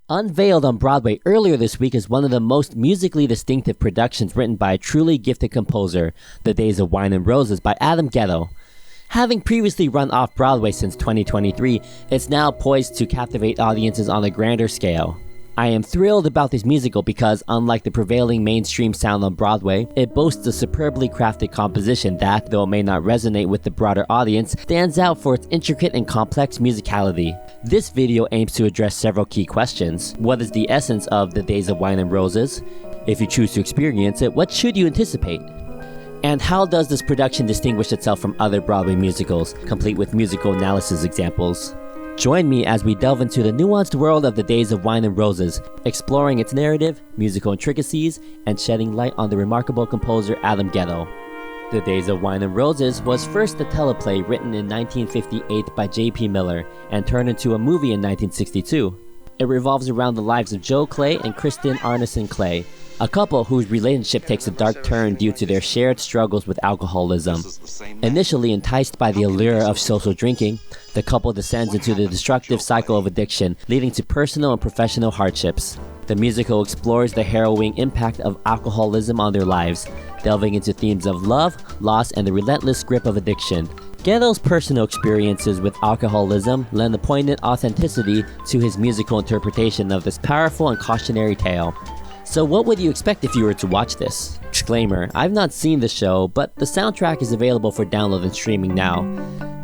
Unveiled on Broadway earlier this week is one of the most musically distinctive productions written by a truly gifted composer, The Days of Wine and Roses by Adam Guettel. Having previously run off-Broadway since 2023, it's now poised to captivate audiences on a grander scale. I am thrilled about this musical because, unlike the prevailing mainstream sound on Broadway, it boasts a superbly crafted composition that, though it may not resonate with the broader audience, stands out for its intricate and complex musicality. This video aims to address several key questions. What is the essence of The Days of Wine and Roses? If you choose to experience it, what should you anticipate? And how does this production distinguish itself from other Broadway musicals, complete with musical analysis examples? Join me as we delve into the nuanced world of The Days of Wine and Roses, exploring its narrative, musical intricacies, and shedding light on the remarkable composer Adam Guettel. The Days of Wine and Roses was first a teleplay written in 1958 by J.P. Miller and turned into a movie in 1962. It revolves around the lives of Joe Clay and Kristen Arneson Clay, a couple whose relationship takes a dark turn due to their shared struggles with alcoholism. Initially enticed by the allure of social drinking, the couple descends into the destructive cycle of addiction, leading to personal and professional hardships. The musical explores the harrowing impact of alcoholism on their lives, delving into themes of love, loss, and the relentless grip of addiction. Guettel's personal experiences with alcoholism lend a poignant authenticity to his musical interpretation of this powerful and cautionary tale. So what would you expect if you were to watch this? Disclaimer, I've not seen the show, but the soundtrack is available for download and streaming now.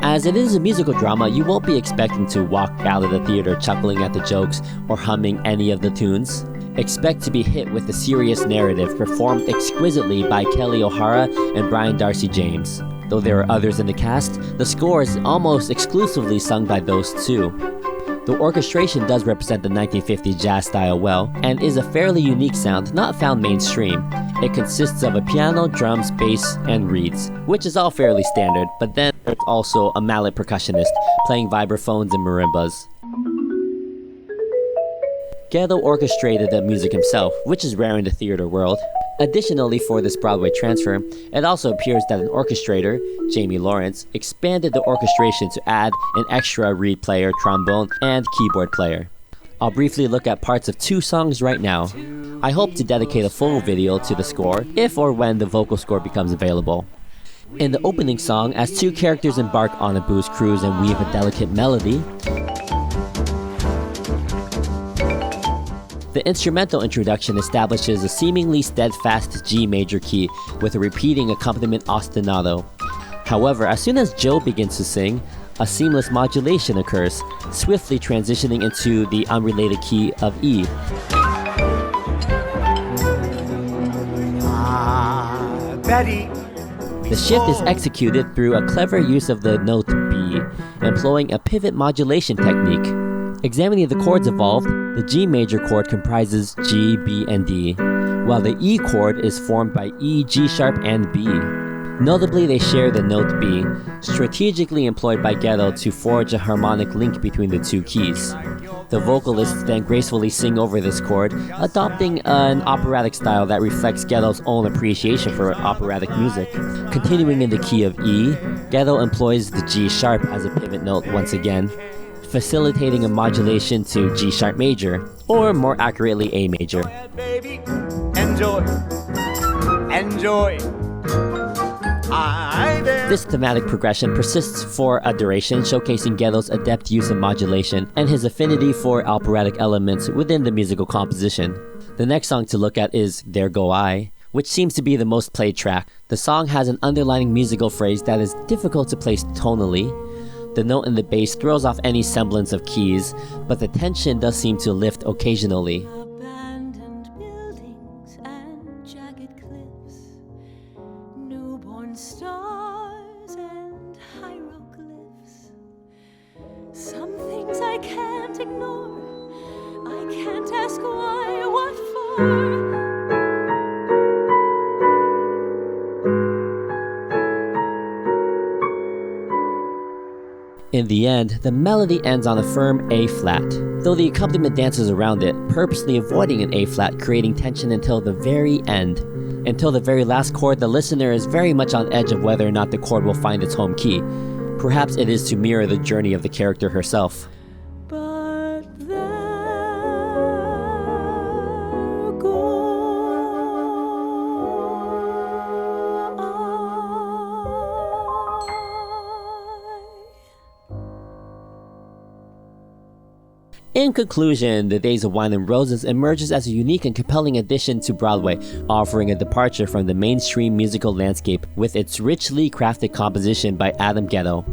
As it is a musical drama, you won't be expecting to walk out of the theater chuckling at the jokes or humming any of the tunes. Expect to be hit with a serious narrative performed exquisitely by Kelly O'Hara and Brian Darcy James. Though there are others in the cast, the score is almost exclusively sung by those two. The orchestration does represent the 1950s jazz style well, and is a fairly unique sound not found mainstream. It consists of a piano, drums, bass, and reeds, which is all fairly standard, but then there's also a mallet percussionist playing vibraphones and marimbas. Guettel orchestrated the music himself, which is rare in the theater world. Additionally, for this Broadway transfer, it also appears that an orchestrator, Jamie Lawrence, expanded the orchestration to add an extra reed player, trombone, and keyboard player. I'll briefly look at parts of two songs right now. I hope to dedicate a full video to the score, if or when the vocal score becomes available. In the opening song, as two characters embark on a booze cruise and weave a delicate melody, the instrumental introduction establishes a seemingly steadfast G major key with a repeating accompaniment ostinato. However, as soon as Joe begins to sing, a seamless modulation occurs, swiftly transitioning into the unrelated key of E. Betty. The shift is executed through a clever use of the note B, employing a pivot modulation technique. Examining the chords involved, the G major chord comprises G, B, and D, while the E chord is formed by E, G sharp, and B. Notably, they share the note B, strategically employed by Guettel to forge a harmonic link between the two keys. The vocalists then gracefully sing over this chord, adopting an operatic style that reflects Guettel's own appreciation for operatic music. Continuing in the key of E, Guettel employs the G sharp as a pivot note once again, facilitating a modulation to G sharp major, or more accurately A major. Baby, enjoy, enjoy. This thematic progression persists for a duration, showcasing Guettel's adept use of modulation and his affinity for operatic elements within the musical composition. The next song to look at is There Go I, which seems to be the most played track. The song has an underlining musical phrase that is difficult to place tonally. The note in the bass throws off any semblance of keys, but the tension does seem to lift occasionally. Abandoned buildings and jagged cliffs, newborn stars and hieroglyphs. Some things I can't ignore, I can't ask why, what for. In the end, the melody ends on a firm A-flat, though the accompaniment dances around it, purposely avoiding an A-flat, creating tension until the very end. Until the very last chord, the listener is very much on edge of whether or not the chord will find its home key. Perhaps it is to mirror the journey of the character herself. But then In conclusion, The Days of Wine and Roses emerges as a unique and compelling addition to Broadway, offering a departure from the mainstream musical landscape with its richly crafted composition by Adam Guettel.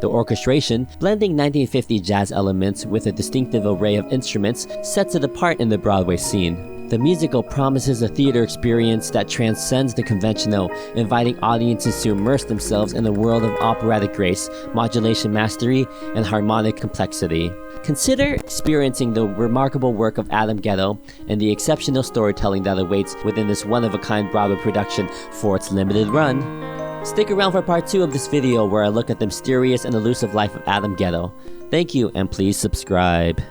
The orchestration, blending 1950 jazz elements with a distinctive array of instruments, sets it apart in the Broadway scene. The musical promises a theater experience that transcends the conventional, inviting audiences to immerse themselves in a world of operatic grace, modulation mastery, and harmonic complexity. Consider experiencing the remarkable work of Adam Guettel and the exceptional storytelling that awaits within this one-of-a-kind Broadway production for its limited run. Stick around for part 2 of this video where I look at the mysterious and elusive life of Adam Guettel. Thank you, and please subscribe.